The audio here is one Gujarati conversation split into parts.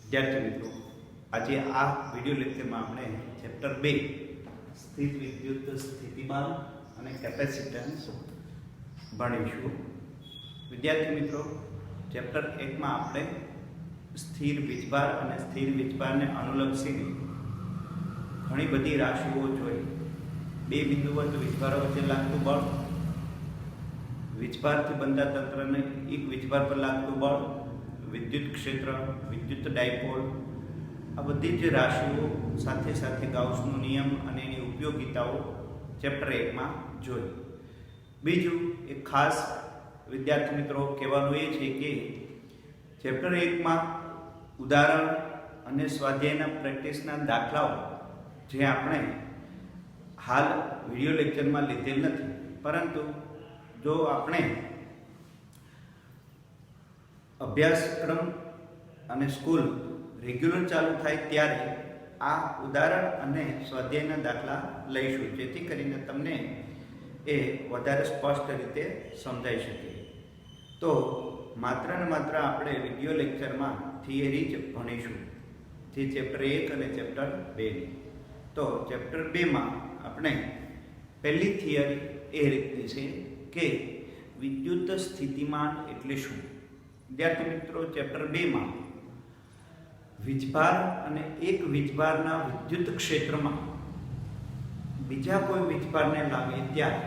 विद्यार्थी मित्रों, आज आ विडियो लेक्चर में આપણે ચેપ્ટર 2 સ્થિર વિદ્યુત સ્થિતિમાન અને કેપેસિટન્સ ભણીશું। વિદ્યાર્થી મિત્રો, ચેપ્ટર 1 માં આપણે સ્થિર વીજભાર અને સ્થિર વીજભારને અનુલક્ષીને ઘણી બધી રાશિઓ જોઈ। બે બિંદુવત વીજભારો વચ્ચે લાગતું બળ, વીજભારથી બનતા તંત્રને એક વીજભાર પર લાગતું બળ, विद्युत क्षेत्र, विद्युत डायपोल, आ बधी ज राशिओ साथे साथे गाउसनो नियम अने एनी उपयोगिताओ चेप्टर 1 में जोई। बीजू एक खास विद्यार्थी मित्रों कहेवानुं ए छे के चेप्टर 1 में उदाहरण अने स्वाध्यायना प्रेक्टिसना दाखलाओ जे आपणे हाल विडियो लेक्चर में लीधेल नथी, परंतु जो आपणे अभ्यासक्रम अने स्कूल रेग्युलर चालू थाय त्यारे आ उदाहरण अने स्वाध्यायना दाखला लईशुं, जेथी करीने तमने ए वधारे स्पष्ट रीते समजाई शके। तो मात्र ने मात्र आपणे विडियो लेक्चर में थियरी ज भणीशुं, जे चेप्टर 1 अने चेप्टर 2 नी। तो चेप्टर 2 में आपणे पहली थियरी ए रीतनी छे के विद्युत स्थितिमान एटले शुं। विद्यार्थी मित्रों, चेप्टर 2 में वीजभार अने एक वीजभारना विद्युत क्षेत्र में बीजा कोई वीजभार ने लागे त्यारे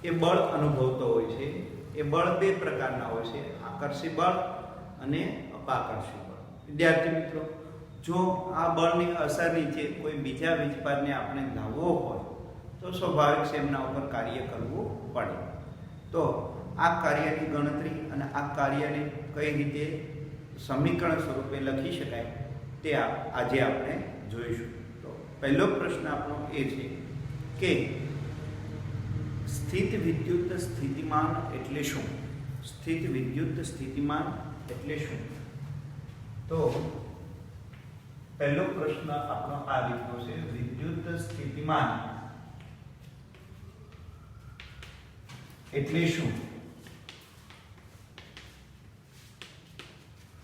ए बळ अनुभवतो होय छे। ए बळ बे प्रकारना होय छे, आकर्षी बळ अने अपाकर्षी बळ। विद्यार्थी मित्रों, जो आ बळनी असर नीचे कोई बीजा वीजभारने आपणे लावવો होय तो स्वाभाविक से एमना उपर कार्य करवुं पड़े। तो आ कार्यनी गणतरी अने आ कार्यने कई रीते समीकरण स्वरूपे लखी शकाय ते आजे आपणे जोईशुं। तो पहलो प्रश्न आपणो ए छे के स्थित विद्युत स्थितिमान एटले शुं। स्थित विद्युत स्थितिमान एटले शुं? तो पहलो प्रश्न आपणो आ रीतनो छे, विद्युत स्थितिमान एटले शुं?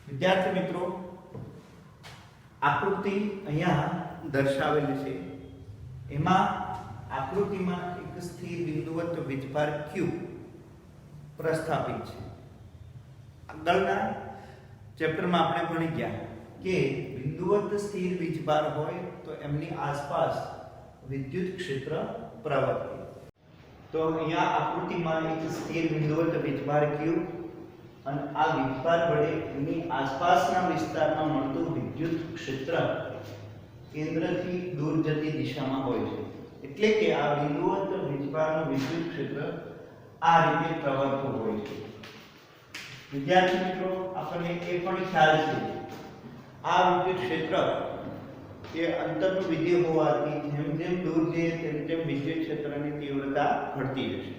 विद्यार्थी मित्रों, आकृति अहींया दर्शावेली छे। एमां आकृतिमां एक स्थिर बिंदुवत वीजभार Q प्रस्थापित छे। आगळना चेप्टर में आपणे भणी गया के बिंदुवत स्थिर वीजभार होय तो एमनी आसपास विद्युत क्षेत्र प्रवर्ते। तो अहींया आकृतिमां एक स्थिर बिंदुवत वीजभार Q અને આ વિસ્તાર વડે એની આસપાસના વિસ્તારમાં મળતું વિદ્યુત ક્ષેત્ર કેન્દ્રથી દૂર જતી દિશામાં હોય છે। એટલે કે આ બિંદુવત વીજભારનું વિદ્યુત ક્ષેત્ર આ રીતે પ્રવર્તતું હોય છે। વિદ્યાર્થી મિત્રો, આપણને એ પણ ખ્યાલ છે આ વિદ્યુત ક્ષેત્ર એ અંતરનું વિધેય હોવાથી જેમ જેમ દૂર જઈએ તેમ તેમ વિદ્યુત ક્ષેત્રની તીવ્રતા ઘટતી જશે।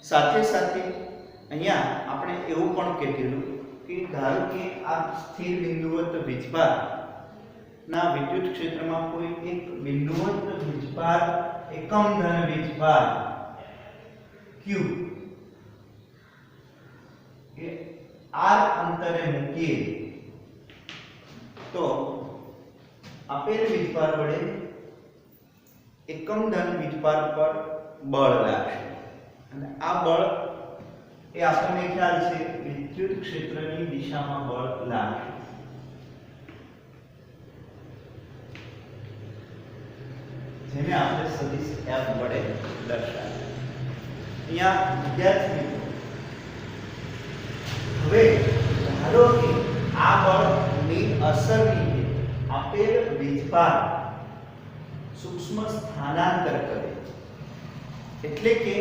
સાથે સાથે અહીંયા આપણે એવું પણ કહેલું કે ધારો કે આ સ્થિર બિંદુવત વીજભાર ના વિદ્યુત ક્ષેત્રમાં કોઈ એક બિંદુવત વીજભાર એકમ ધન વીજભાર Q એ r અંતરે મૂકીએ તો આપેલ વીજભાર વડે એકમ ધન વીજભાર પર બળ લાગશે અને આ બળ એ આપણને ખ્યાલ છે વિદ્યુત ક્ષેત્રની દિશામાં બળ લાગશે। જેને આપણે સદિશ F વડે દર્શાવીએ। અહીંયા વિદ્યાર્થી મિત્રો, હવે ધારો કે આ બળની અસર લીધે આપેલ વીજભાર સૂક્ષ્મ સ્થાનાંતર કરે, એટલે કે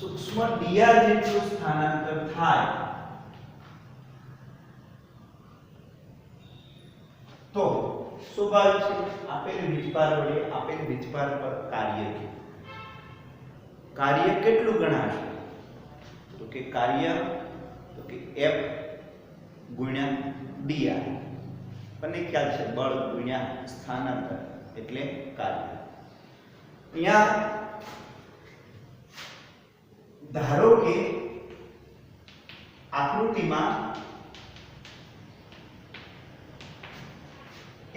सूक्ष्म dr જેટલું સ્થાનાંતર થાય તો સ્વાભાવિક છે આપેલ વીજભાર વડે આપેલ વીજભાર પર કાર્ય કેટલું ગણાશે? તો કે કાર્ય તો કે F ગુણ્યા dr। આપણને ખ્યાલ છે બળ ગુણ્યા સ્થાનાંતર એટલે કાર્ય। અહીંયા ધારો કે આકૃતિમાં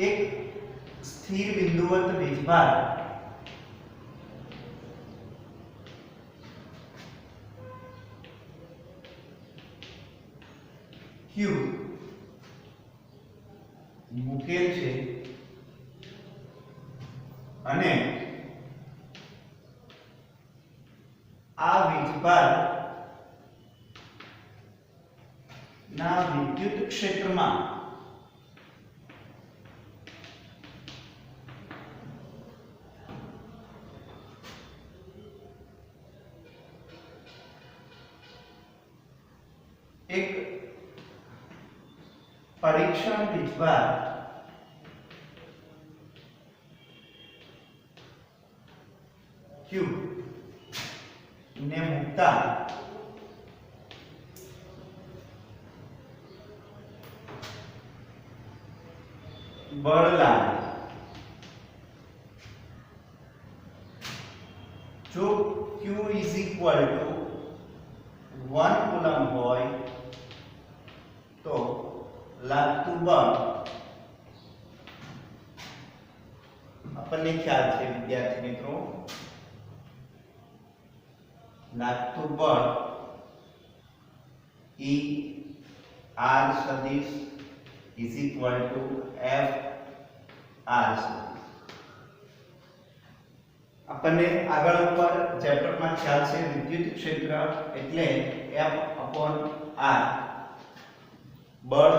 એક સ્થિર બિંદુવત વીજભાર Q મૂકેલ છે અને આ વીજભાર ના વિદ્યુત ક્ષેત્રમાં એક પરીક્ષણ વીજભાર Q ને મૂકતા બળ લાગે. જો Q is equal to 1 coulomb હોય તો લાગતું બળ આપણને ખ્યાલ છે વિદ્યાર્થી મિત્રો, લાગતું બળ E R સદિશ is equal to F R સદિશ. આપણને આગળ ઉપર ચેપ્ટરમાં ખ્યાલ છે વિદ્યુત ક્ષેત્ર એટલે F upon R બળ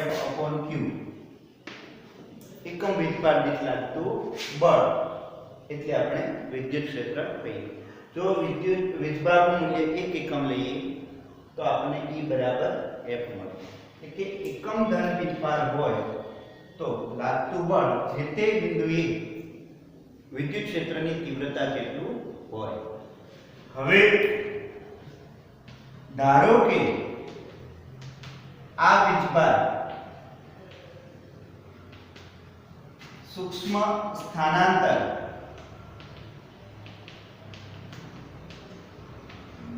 F upon Q એકમ વીજભાર દીઠ લાગતું બળ એટલે આપણે વિદ્યુત ક્ષેત્ર કહીએ. જો વિદ્યુત વીજભારનું મૂલ્ય 1 એકમ લઈએ તો આપણને E બરાબર F મળે. એટલે કે એકમ ધન વીજભાર હોય તો લાગતું બળ જે તે બિંદુએ વિદ્યુત ક્ષેત્રની તીવ્રતા જેટલું હોય. હવે ધારો કે આ વીજભાર સૂક્ષ્મ સ્થાનાંતર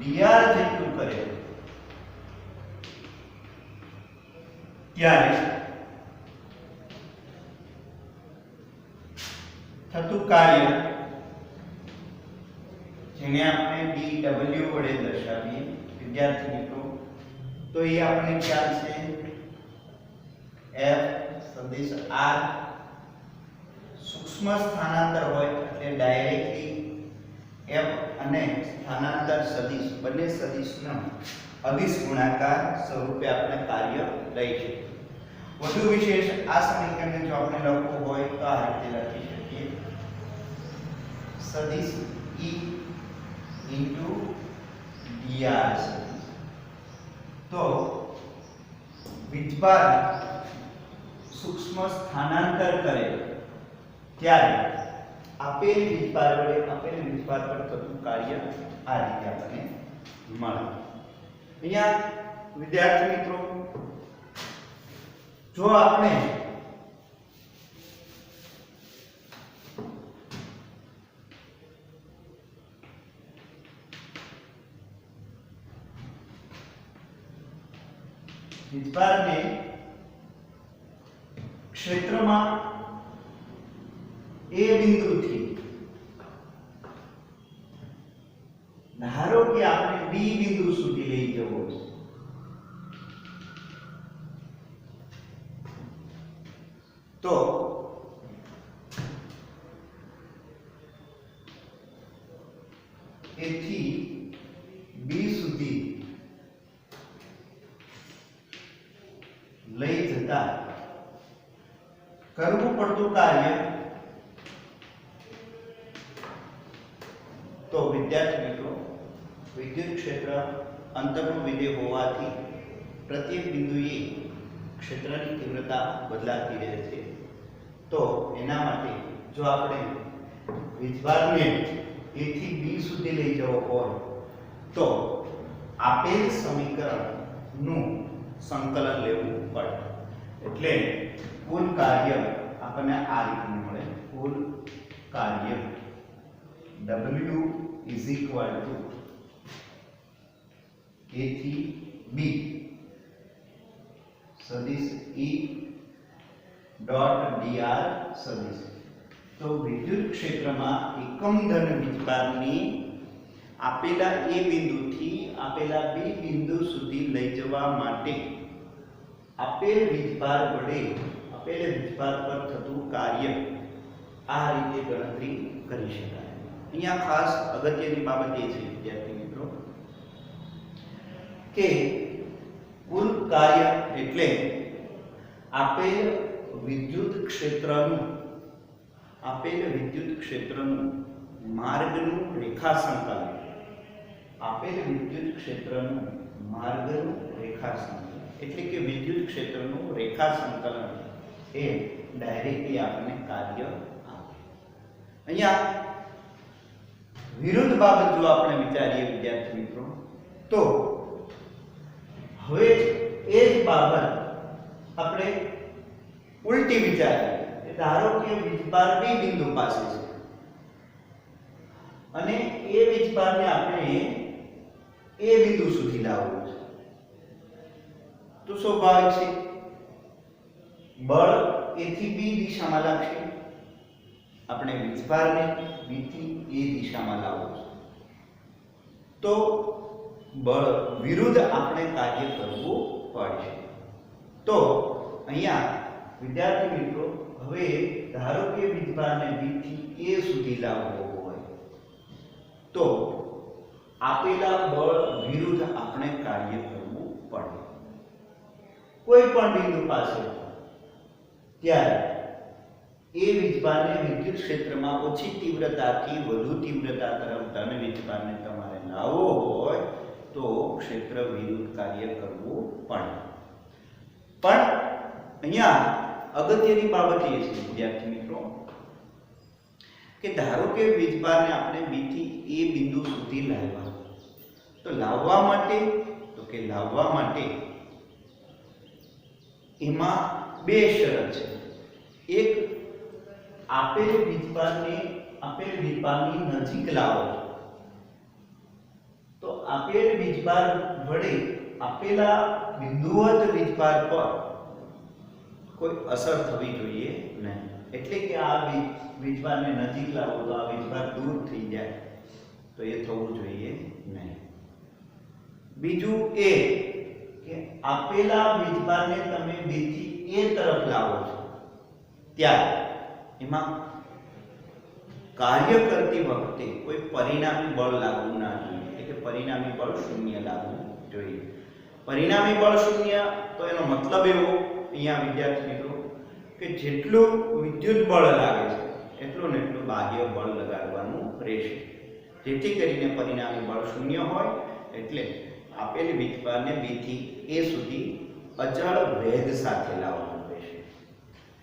dr જેટલું કરે ત્યારે થતું કાર્ય જેને આપણે dw વડે દર્શાવીએ વિદ્યાર્થી મિત્રો, તો એ આપણને ખ્યાલ છે F સદિશ R સૂક્ષ્મ સ્થાનાંતર હોય એટલે ડાયરેક્ટલી F અને સ્થાનાંતર સદિશ બંને સદિશનો અદિશ ગુણાકાર સ્વરૂપે આપણે કાર્ય લઈશું. વધુ વિશેષ આ સમીકરણને જો આપણે લખવું હોય તો આ રીતે લખી શકીએ સદિશ E into dr સદિશ. તો વીજભાર સૂક્ષ્મ સ્થાનાંતર કરે ત્યારે આપેલ વીજભાર વડે આપેલ વીજભાર પર થતું કાર્ય આ રીતે આપણને મળે. અહીંયા વિદ્યાર્થી મિત્રો, જો આપણે વીજભારને ક્ષેત્રમાં એ બિંદુથી ધારો કે આપણે બી બિંદુ સુધી લઈ જવો છે, તો એથી બી સુધી લઈ જતા કરવું પડતું કાર્ય તો વિદ્યાર્થી મિત્રો વિદ્યુત ક્ષેત્ર અંતરનું વિધેય હોવાથી પ્રત્યેક બિંદુએ ક્ષેત્રની તીવ્રતા બદલાતી રહે છે. તો એના માટે જો આપણે વીજભારને A થી B સુધી લઈ જવો હોય તો આપેલ સમીકરણનું સંકલન લેવું પડે. એટલે કુલ કાર્ય આપણને આ રીતનું મળે. કુલ કાર્ય W is equal to A થી B સદિશ E ડોટ dr સદિશ. તો વિદ્યુત ક્ષેત્રમાં એકમ ધન વીજભારની આપેલા A બિંદુથી આપેલા B બિંદુ સુધી લઈ જવા માટે આપેલ વીજભાર વડે આપેલ વીજભાર પર થતું કાર્ય આ રીતે ગણતરી કરી શકાય. અહીંયા ખાસ અગત્યની બાબત એ છે વિદ્યાર્થી મિત્રો કે કુલ કાર્ય એટલે આપેલ વિદ્યુત ક્ષેત્રનું માર્ગનું રેખા સંકલન, આપેલ વિદ્યુત ક્ષેત્રનું માર્ગનું રેખા સંકલન એટલે કે વિદ્યુત ક્ષેત્રનું રેખા સંકલન એ ડાયરેક્ટલી આપણને કાર્ય આપે. અહીંયા વિરુદ્ધ બાબત જો આપણે વિચારીએ વિદ્યાર્થી મિત્રો તો હવે એ જ બાબત આપણે ઉલટી વિચારીએ. ધારો કે વીજભાર B બિંદુ પાસે છે અને એ વીજભારને આપણે A બિંદુ સુધી લાવવું છે તો સ્વાભાવિક છે બળ A થી B દિશામાં લાગશે. આપણે વીજભારને B થી A દિશામાં લાવવું છે તો બળ વિરુદ્ધ આપણે કાર્ય કરવું પડશે. તો અહીંયા વિદ્યાર્થી મિત્રો હવે ધારો કે વીજભારને B થી A સુધી લાવવો હોય તો આપેલા બળ વિરુદ્ધ આપણે કાર્ય કરવું પડે. કોઈ પણ બિંદુ પાસે ત્યારે એ વીજભારને વિદ્યુત ક્ષેત્રમાં ઓછી તીવ્રતાથી વધુ તીવ્રતા તરફ ધન વીજભારને તમારે લાવવો હોય તો ક્ષેત્ર વિરુદ્ધ કાર્ય કરવું પડે. પણ અહીંયા અગત્યની બાબત એ છે વિદ્યાર્થી મિત્રો કે ધારો કે વીજભારને આપણે B થી A બિંદુ સુધી લાવવા તો લાવવા માટે એમાં બે શરત છે. એક આપેલ વીજભારની નજીક લાવો તો આપેલ વીજભાર વડે આપેલા બિંદુવત વીજભાર પર કોઈ અસર થવી જોઈએ નહીં. એટલે કે આ વીજભારને નજીક લાવો તો આ વીજભાર દૂર થઈ જાય તો એ થવું જોઈએ નહીં. બીજું એ કે આપેલા વીજભારને તમે B થી A તરફ લાવો છો ત્યારે એમાં કાર્ય કરતી વખતે કોઈ પરિણામી બળ લાગવું ના જોઈએ. એટલે કે પરિણામી બળ શૂન્ય લાગવું જોઈએ. પરિણામી બળ શૂન્ય તો એનો મતલબ એવો અહીંયા વિદ્યાર્થી મિત્રો કે જેટલું વિદ્યુત બળ લાગે છે એટલું ને એટલું બાહ્ય બળ લગાડવાનું રહેશે જેથી કરીને પરિણામી બળ શૂન્ય હોય. એટલે આપેલી વીજભારને B થી A સુધી અચળ વેગ સાથે લાવવાનું રહેશે.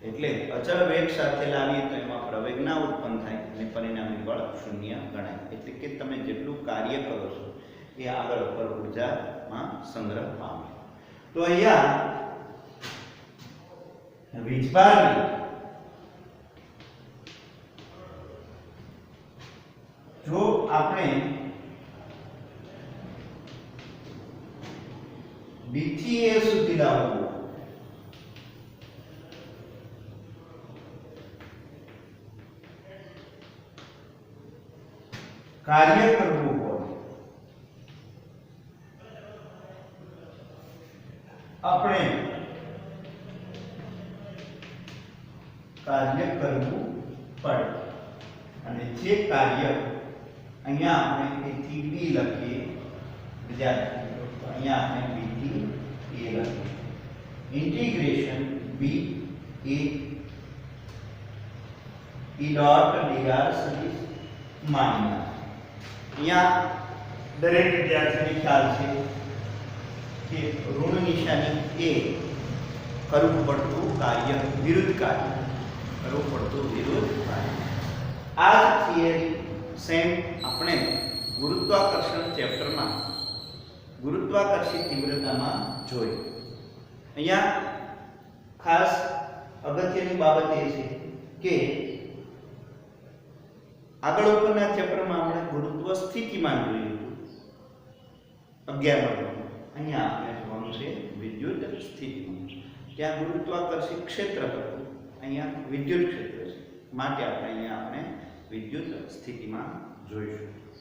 એટલે અચળ વેગ સાથે લાવીએ તો એમાં પ્રવેગ ના ઉત્પન્ન થાય અને પરિણામી બળ શૂન્ય ગણાય. એટલે કે તમે જેટલું કાર્ય કરો છો એ આગળ ઉપર ઉર્જામાં સંગ્રહ પામે. તો અહીંયા વીજભારની જો આપણે B થી A સુધી લાવવું કાર્ય કરવું હોય આપણે કાર્ય કરવું પડે. અને જે કાર્ય અહીંયા આપણે A થી B લખીએ વિદ્યાર્થી મિત્રો તો અહીંયા આપણે B થી A લખીએ integration B A E dot dr સદિશ માઇનસ. અહીંયા દરેક વિદ્યાર્થીને ખ્યાલ છે કે ઋણ નિશાની એ કરવું પડતું કાર્ય વિરુદ્ધ કાર્ય કરવું પડતું વિરુદ્ધ કાર્ય. આ થિયરી સેમ આપણે ગુરુત્વાકર્ષણ ચેપ્ટરમાં ગુરુત્વાકર્ષિત તીવ્રતામાં જોઈ. અહીંયા ખાસ અગત્યની બાબત એ છે કે આગળ ઉપરના ચેપ્ટરમાં આપણે ગુરુત્વ સ્થિતિમાન જોયું હતું 11મા ધોરણમાં. અહીંયા આપણે જોવાનું છે વિદ્યુત સ્થિતિમાન. ત્યાં ગુરુત્વાકર્ષી ક્ષેત્ર હતું, અહીંયા વિદ્યુત ક્ષેત્ર છે, માટે આપણે વિદ્યુત સ્થિતિમાન જોઈશું.